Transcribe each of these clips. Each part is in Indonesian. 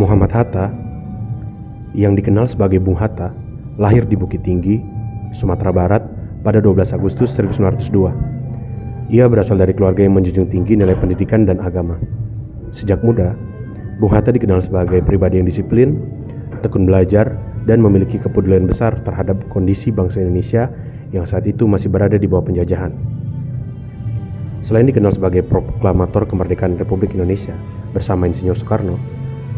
Muhammad Hatta, yang dikenal sebagai Bung Hatta, lahir di Bukit Tinggi, Sumatera Barat pada 12 Agustus 1902. Ia berasal dari keluarga yang menjunjung tinggi nilai pendidikan dan agama. Sejak muda, Bung Hatta dikenal sebagai pribadi yang disiplin, tekun belajar, dan memiliki kepedulian besar terhadap kondisi bangsa Indonesia yang saat itu masih berada di bawah penjajahan. Selain dikenal sebagai proklamator kemerdekaan Republik Indonesia bersama Insinyur Soekarno,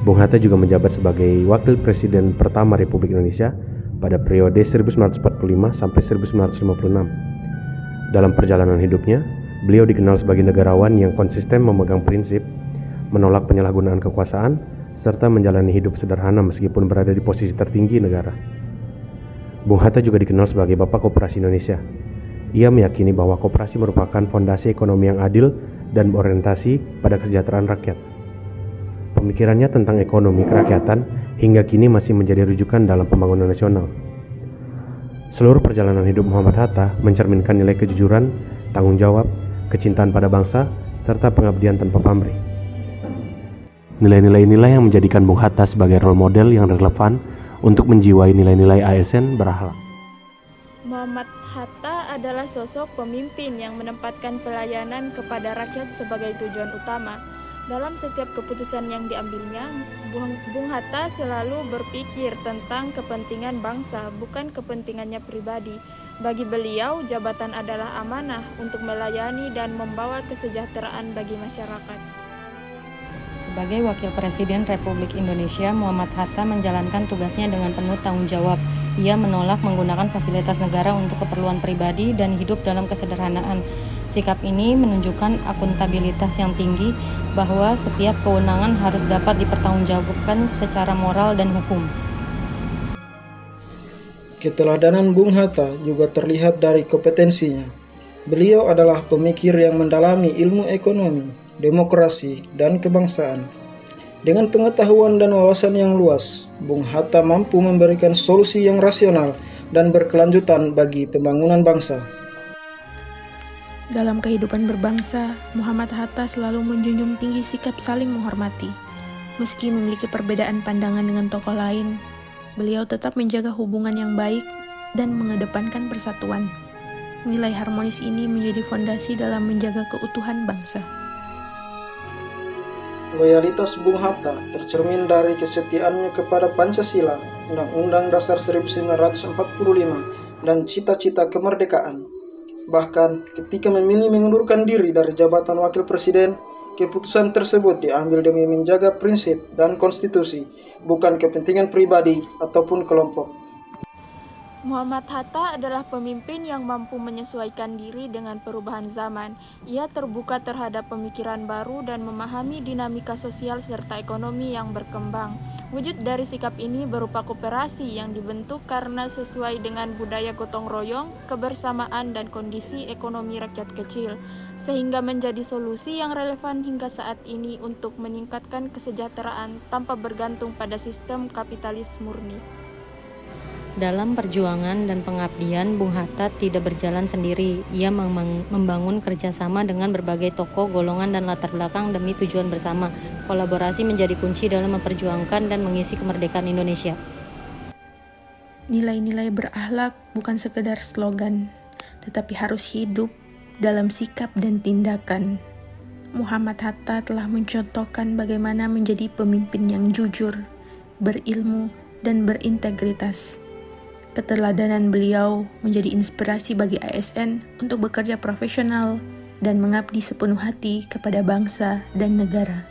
Bung Hatta juga menjabat sebagai Wakil Presiden pertama Republik Indonesia pada periode 1945 sampai 1956. Dalam perjalanan hidupnya, beliau dikenal sebagai negarawan yang konsisten memegang prinsip, menolak penyalahgunaan kekuasaan, serta menjalani hidup sederhana meskipun berada di posisi tertinggi negara. Bung Hatta juga dikenal sebagai Bapak Koperasi Indonesia. Ia meyakini bahwa koperasi merupakan fondasi ekonomi yang adil dan berorientasi pada kesejahteraan rakyat. Pemikirannya tentang ekonomi kerakyatan hingga kini masih menjadi rujukan dalam pembangunan nasional. Seluruh perjalanan hidup Muhammad Hatta mencerminkan nilai kejujuran, tanggung jawab, kecintaan pada bangsa, serta pengabdian tanpa pamrih. Nilai-nilai inilah yang menjadikan Bung Hatta sebagai role model yang relevan untuk menjiwai nilai-nilai ASN berakhlak. Muhammad Hatta adalah sosok pemimpin yang menempatkan pelayanan kepada rakyat sebagai tujuan utama. Dalam setiap keputusan yang diambilnya, Bung Hatta selalu berpikir tentang kepentingan bangsa, bukan kepentingannya pribadi. Bagi beliau, jabatan adalah amanah untuk melayani dan membawa kesejahteraan bagi masyarakat. Sebagai Wakil Presiden Republik Indonesia, Muhammad Hatta menjalankan tugasnya dengan penuh tanggung jawab. Ia menolak menggunakan fasilitas negara untuk keperluan pribadi dan hidup dalam kesederhanaan. Sikap ini menunjukkan akuntabilitas yang tinggi bahwa setiap kewenangan harus dapat dipertanggungjawabkan secara moral dan hukum. Keteladanan Bung Hatta juga terlihat dari kompetensinya. Beliau adalah pemikir yang mendalami ilmu ekonomi, demokrasi, dan kebangsaan. Dengan pengetahuan dan wawasan yang luas, Bung Hatta mampu memberikan solusi yang rasional dan berkelanjutan bagi pembangunan bangsa. Dalam kehidupan berbangsa, Muhammad Hatta selalu menjunjung tinggi sikap saling menghormati. Meski memiliki perbedaan pandangan dengan tokoh lain, beliau tetap menjaga hubungan yang baik dan mengedepankan persatuan. Nilai harmonis ini menjadi fondasi dalam menjaga keutuhan bangsa. Loyalitas Bung Hatta tercermin dari kesetiaannya kepada Pancasila, Undang-Undang Dasar 1945, dan cita-cita kemerdekaan. Bahkan ketika memilih mengundurkan diri dari jabatan Wakil Presiden, keputusan tersebut diambil demi menjaga prinsip dan konstitusi, bukan kepentingan pribadi ataupun kelompok. Muhammad Hatta adalah pemimpin yang mampu menyesuaikan diri dengan perubahan zaman. Ia terbuka terhadap pemikiran baru dan memahami dinamika sosial serta ekonomi yang berkembang. Wujud dari sikap ini berupa koperasi yang dibentuk karena sesuai dengan budaya gotong royong, kebersamaan, dan kondisi ekonomi rakyat kecil, sehingga menjadi solusi yang relevan hingga saat ini untuk meningkatkan kesejahteraan tanpa bergantung pada sistem kapitalis murni. Dalam perjuangan dan pengabdian, Bung Hatta tidak berjalan sendiri. Ia membangun kerjasama dengan berbagai tokoh, golongan, dan latar belakang demi tujuan bersama. Kolaborasi menjadi kunci dalam memperjuangkan dan mengisi kemerdekaan Indonesia. Nilai-nilai berakhlak bukan sekedar slogan, tetapi harus hidup dalam sikap dan tindakan. Muhammad Hatta telah mencontohkan bagaimana menjadi pemimpin yang jujur, berilmu, dan berintegritas. Keteladanan beliau menjadi inspirasi bagi ASN untuk bekerja profesional dan mengabdi sepenuh hati kepada bangsa dan negara.